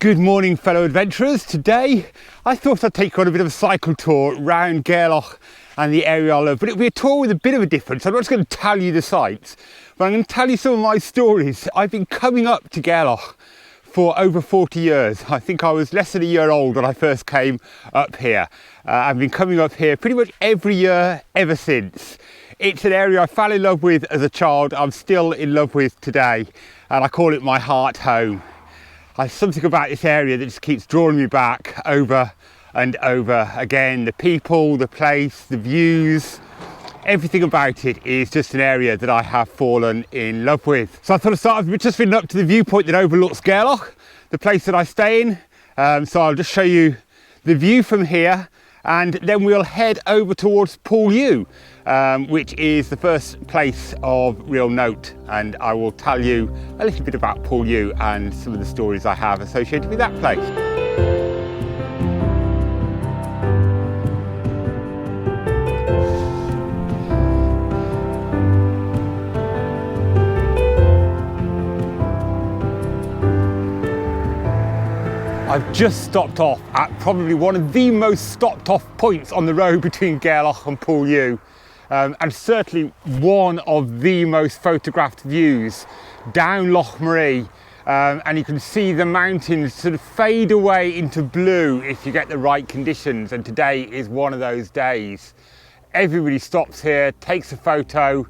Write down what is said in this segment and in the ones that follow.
Good morning, fellow adventurers. Today I thought I'd take you on a bit of a cycle tour around Gairloch and the area I love, but it'll be a tour with a bit of a difference. I'm not just going to tell you the sights, but I'm going to tell you some of my stories. I've been coming up to Gairloch for over 40 years. I think I was less than a year old when I first came up here. I've been coming up here pretty much every year ever since. It's an area I fell in love with as a child. I'm still in love with today, and I call it my heart home. There's something about this area that just keeps drawing me back over and over again. The people, the place, the views, everything about it is just an area that I have fallen in love with. So I thought I'd start with just been up to the viewpoint that overlooks Gairloch, the place that I stay in. So I'll just show you the view from here, and then we'll head over towards Poolew, which is the first place of real note, and I will tell you a little bit about Poolew and some of the stories I have associated with that place. I've just stopped off at probably one of the most stopped off points on the road between Gairloch and Poolew, and certainly one of the most photographed views down Loch, and you can see the mountains sort of fade away into blue if you get the right conditions, and today is one of those days. Everybody stops here, takes a photo,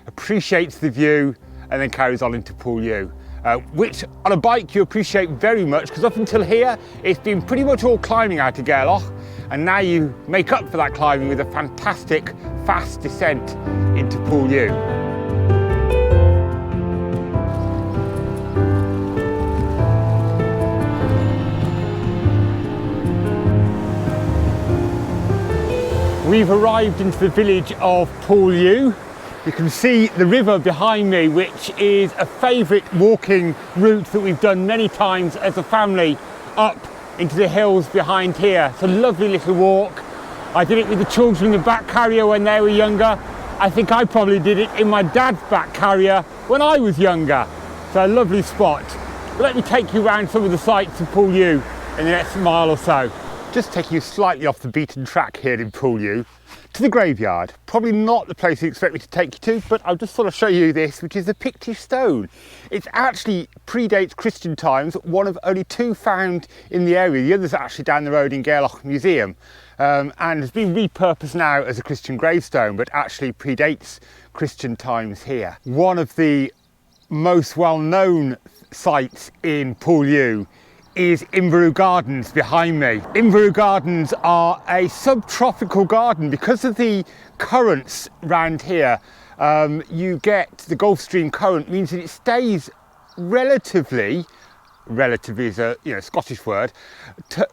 appreciates the view, and then carries on into Poolew. Which on a bike you appreciate very much, because up until here it's been pretty much all climbing out of Gairloch, and now you make up for that climbing with a fantastic fast descent into Poolew. We've arrived into the village of Poolew. You can see the river behind me, which is a favourite walking route that we've done many times as a family up into the hills behind here. It's a lovely little walk. I did it with the children in the back carrier when they were younger. I think I probably did it in my dad's back carrier when I was younger. So a lovely spot. But let me take you around some of the sights of Poolew in the next mile or so. Just taking you slightly off the beaten track here in Poolew to the graveyard. Probably not the place you expect me to take you to, but I'll just sort of show you this, which is the Pictish stone. It actually predates Christian times, one of only two found in the area. The other's actually down the road in Gairloch Museum, and has been repurposed now as a Christian gravestone, but actually predates Christian times here. One of the most well-known sites in Poolew is Inveruagh Gardens behind me. Inveruagh Gardens are a subtropical garden. Because of the currents around here, you get the Gulf Stream current, means that it stays relative is a Scottish word,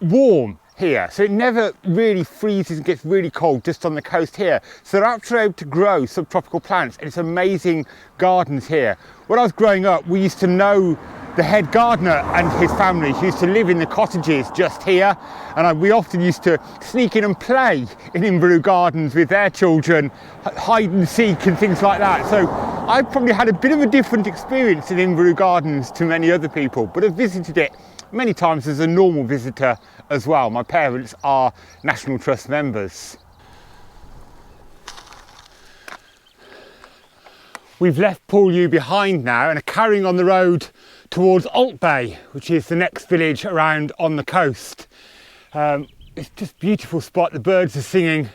warm here. So it never really freezes and gets really cold just on the coast here. So they're actually able to grow subtropical plants, and it's amazing gardens here. When I was growing up, we used to know the head gardener and his family. He used to live in the cottages just here, and we often used to sneak in and play in Inveruagh Gardens with their children, hide and seek and things like that. So I've probably had a bit of a different experience in Inveruagh Gardens to many other people, but I've visited it many times as a normal visitor as well. My parents are National Trust members. We've left Poolew behind now and are carrying on the road towards Bay, which is the next village around on the coast. It's just a beautiful spot. The birds are singing,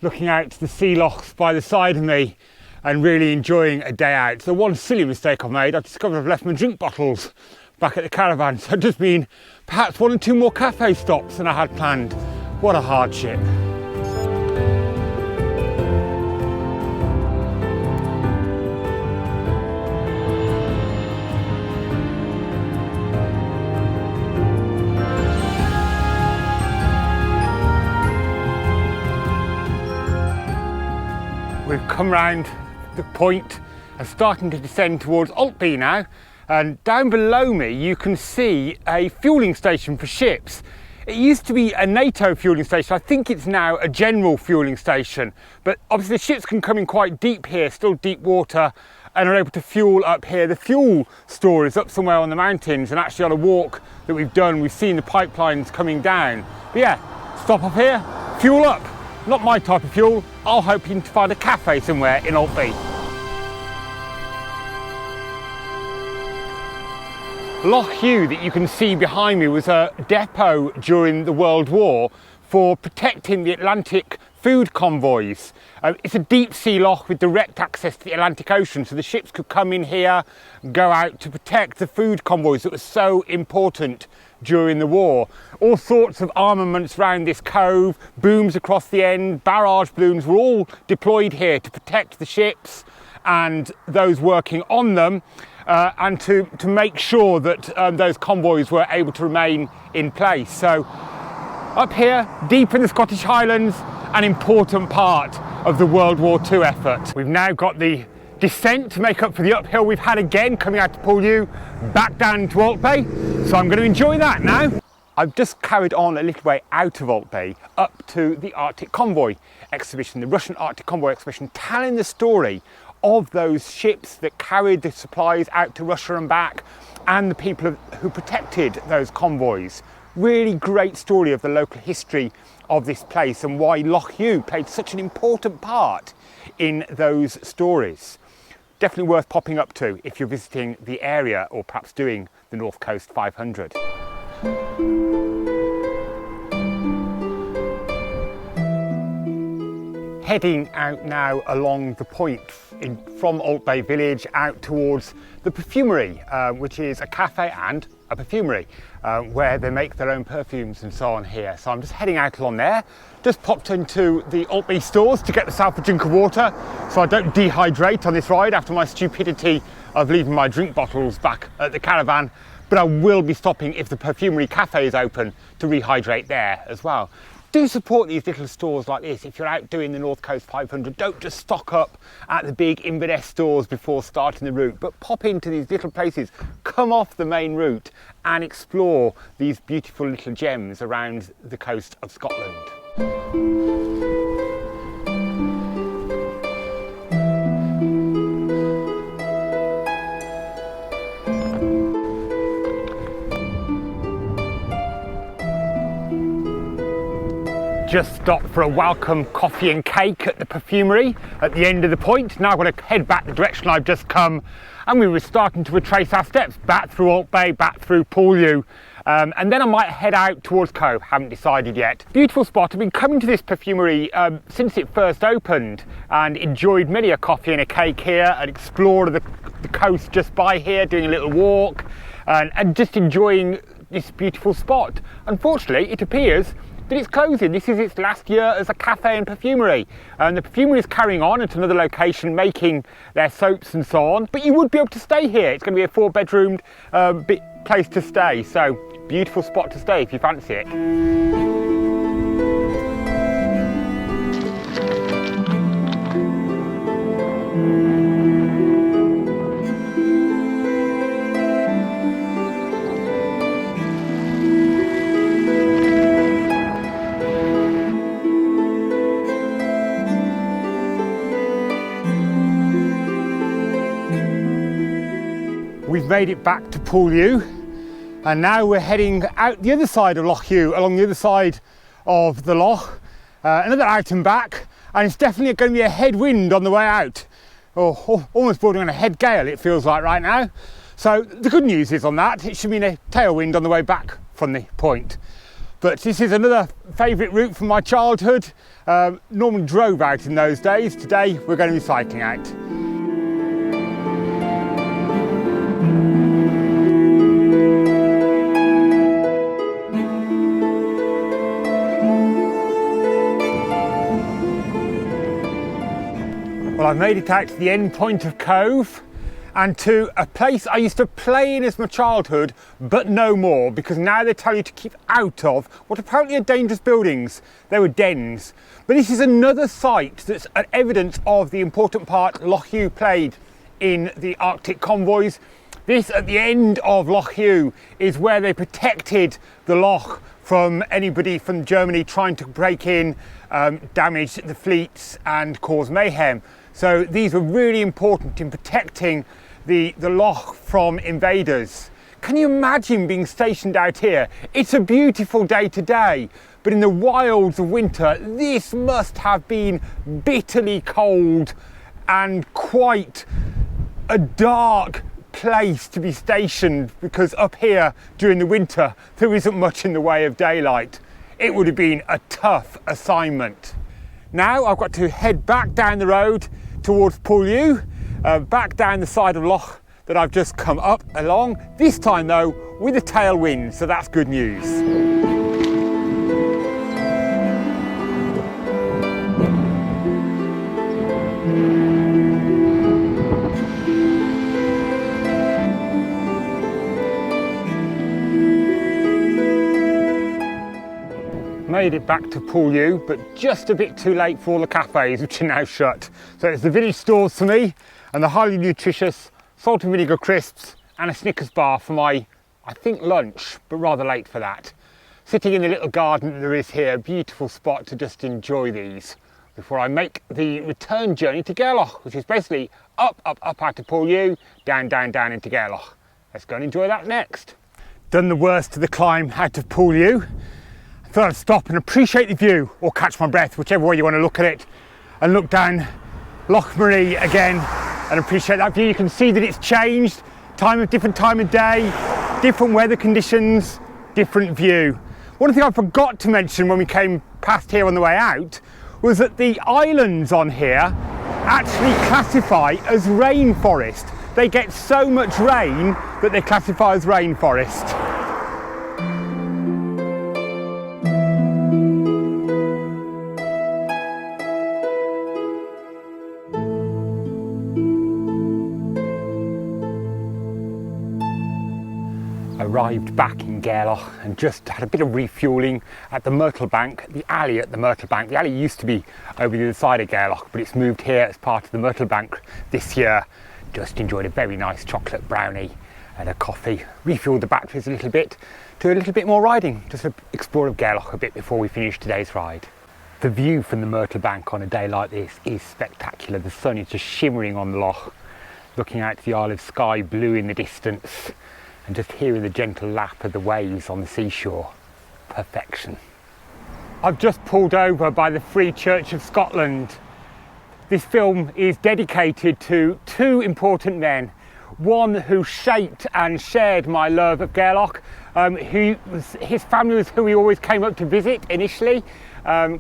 looking out to the sea lochs by the side of me, and really enjoying a day out. So one silly mistake I've made, I've discovered I've left my drink bottles back at the caravan. So it just mean perhaps one or two more cafe stops than I had planned. What a hardship. We've come round the point and starting to descend towards Bay now, and down below me you can see a fueling station for ships. It used to be a NATO fueling station. I think it's now a general fueling station, but obviously the ships can come in quite deep here, still deep water, and are able to fuel up here. The fuel store is up somewhere on the mountains, and actually on a walk that we've done, we've seen the pipelines coming down. But yeah, stop up here, fuel up. Not my type of fuel. I'm hoping to find a cafe somewhere in Altby. Loch that you can see behind me was a depot during the World War for protecting the Atlantic food convoys. It's a deep sea loch with direct access to the Atlantic Ocean, so the ships could come in here, go out to protect the food convoys that was so important during the war. All sorts of armaments around this cove, booms across the end, barrage balloons were all deployed here to protect the ships and those working on them, and to make sure that those convoys were able to remain in place. So up here, deep in the Scottish Highlands, an important part of the World War II effort. We've now got the descent to make up for the uphill we've had again coming out to Poole back down to Altby, so I'm going to enjoy that now. I've just carried on a little way out of Altby up to the Arctic Convoy exhibition, the Russian Arctic Convoy exhibition, telling the story of those ships that carried the supplies out to Russia and back, and the people who protected those convoys. Really great story of the local history of this place and why Loch played such an important part in those stories. Definitely worth popping up to if you're visiting the area or perhaps doing the North Coast 500. Heading out now along the point from Altby village out towards the perfumery, which is a cafe and a perfumery where they make their own perfumes and so on here. So I'm just heading out along there. Just popped into the Altby stores to get myself a drink of water so I don't dehydrate on this ride after my stupidity of leaving my drink bottles back at the caravan. But I will be stopping if the perfumery cafe is open to rehydrate there as well. Do support these little stores like this. If you're out doing the North Coast 500, don't just stock up at the big Inverness stores before starting the route, but pop into these little places, come off the main route and explore these beautiful little gems around the coast of Scotland. Just stopped for a welcome coffee and cake at the perfumery at the end of the point. Now I've got to head back the direction I've just come, and we were starting to retrace our steps back through Altby, back through Poole, and then I might head out towards Cove, haven't decided yet. Beautiful spot. I've been coming to this perfumery since it first opened and enjoyed many a coffee and a cake here and explored the coast just by here, doing a little walk and just enjoying this beautiful spot. Unfortunately, it appears that it's closing. This is its last year as a cafe and perfumery, and the perfumery is carrying on at another location making their soaps and so on, but you would be able to stay here. It's going to be a 4-bedroomed place to stay, so beautiful spot to stay if you fancy it. We've made it back to Poole, and now we're heading out the other side of Loch, along the other side of the Loch, another out and back, and it's definitely going to be a headwind on the way out, or almost bordering on a head gale it feels like right now. So the good news is on that, it should mean a tailwind on the way back from the point. But this is another favourite route from my childhood. Normally drove out in those days. Today we're going to be cycling out. Well, I've made it out to the end point of Cove and to a place I used to play in as my childhood, but no more, because now they tell you to keep out of what apparently are dangerous buildings. They were dens. But this is another site that's an evidence of the important part Loch played in the Arctic convoys. This, at the end of Loch is where they protected the Loch from anybody from Germany trying to break in, damage the fleets and cause mayhem. So these were really important in protecting the Loch from invaders. Can you imagine being stationed out here? It's a beautiful day today, but in the wilds of winter, this must have been bitterly cold and quite a dark place to be stationed, because up here during the winter there isn't much in the way of daylight. It would have been a tough assignment. Now I've got to head back down the road towards Poolew, back down the side of Loch that I've just come up along, this time though with a tailwind, so that's good news. Made it back to Poolew, but just a bit too late for all the cafes, which are now shut. So it's the village stores for me, and the highly nutritious salt and vinegar crisps and a Snickers bar for my, I think, lunch, but rather late for that. Sitting in the little garden that there is here, a beautiful spot to just enjoy these before I make the return journey to Gairloch, which is basically up out of Poolew, down into Gairloch. Let's go and enjoy that next. Done the worst of the climb out of Poolew. I thought I'd stop and appreciate the view, or catch my breath, whichever way you want to look at it, and look down Loch Marie again and appreciate that view. You can see that it's changed, different time of day, different weather conditions, different view. One thing I forgot to mention when we came past here on the way out was that the islands on here actually classify as rainforest. They get so much rain that they classify as rainforest. Arrived back in Gairloch and just had a bit of refuelling at the Myrtle Bank, the alley at the Myrtle Bank. The alley used to be over the other side of Gairloch, but it's moved here as part of the Myrtle Bank this year. Just enjoyed a very nice chocolate brownie and a coffee. Refueled the batteries a little bit to a little bit more riding, just to explore Gairloch a bit before we finish today's ride. The view from the Myrtle Bank on a day like this is spectacular. The sun is just shimmering on the Loch, looking out to the Isle of Skye blue in the distance, and just hearing the gentle lap of the waves on the seashore. Perfection. I've just pulled over by the Free Church of Scotland. This film is dedicated to two important men. One who shaped and shared my love of Gairloch. His family was who we always came up to visit initially.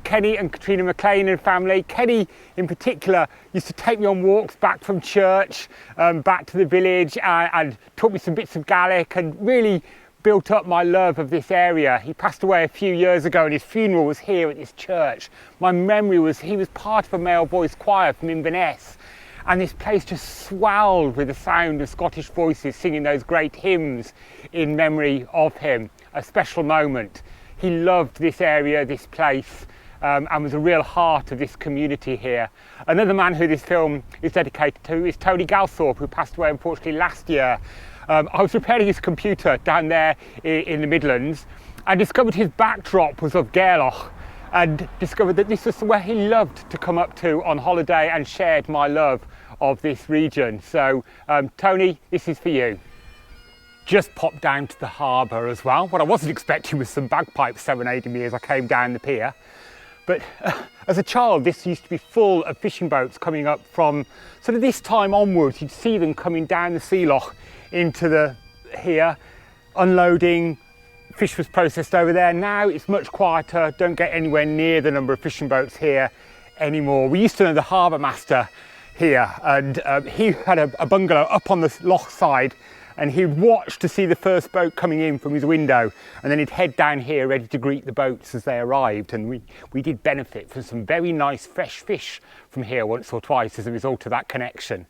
Kenny and Katrina McLean and family. Kenny in particular used to take me on walks back from church, back to the village, and taught me some bits of Gaelic and really built up my love of this area. He passed away a few years ago and his funeral was here at this church. My memory was he was part of a male voice choir from Inverness, and this place just swelled with the sound of Scottish voices singing those great hymns in memory of him. A special moment. He loved this area, this place, and was a real heart of this community here. Another man who this film is dedicated to is Tony Gairloch, who passed away unfortunately last year. I was repairing his computer down there in the Midlands and discovered his backdrop was of Gairloch, and discovered that this was where he loved to come up to on holiday and shared my love of this region. So Tony, this is for you. Just popped down to the harbour as well. What I wasn't expecting was some bagpipes serenading me as I came down the pier. But as a child, this used to be full of fishing boats coming up from sort of this time onwards. You'd see them coming down the sea loch into here, unloading. Fish was processed over there. Now it's much quieter. Don't get anywhere near the number of fishing boats here anymore. We used to know the harbour master here, and he had a bungalow up on the loch side, and he'd watch to see the first boat coming in from his window, and then he'd head down here ready to greet the boats as they arrived. And we did benefit from some very nice fresh fish from here once or twice as a result of that connection.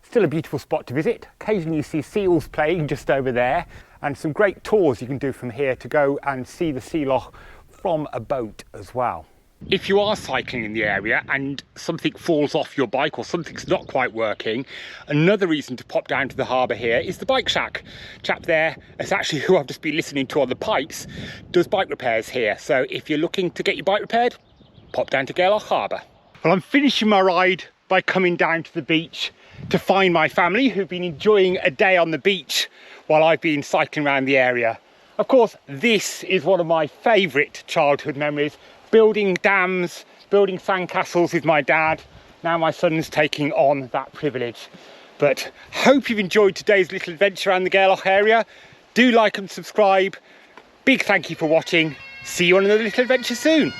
Still a beautiful spot to visit. Occasionally you see seals playing just over there, and some great tours you can do from here to go and see the sea loch from a boat as well. If you are cycling in the area and something falls off your bike or something's not quite working, another reason to pop down to the harbour here is the Bike Shack. Chap there, that's actually who I've just been listening to on the pipes, does bike repairs here. So if you're looking to get your bike repaired, pop down to Gairloch Harbour. Well, I'm finishing my ride by coming down to the beach to find my family who've been enjoying a day on the beach while I've been cycling around the area. Of course, this is one of my favourite childhood memories, building dams, building sandcastles with my dad. Now my son's taking on that privilege. But hope you've enjoyed today's little adventure around the Gairloch area. Do like and subscribe. Big thank you for watching. See you on another little adventure soon.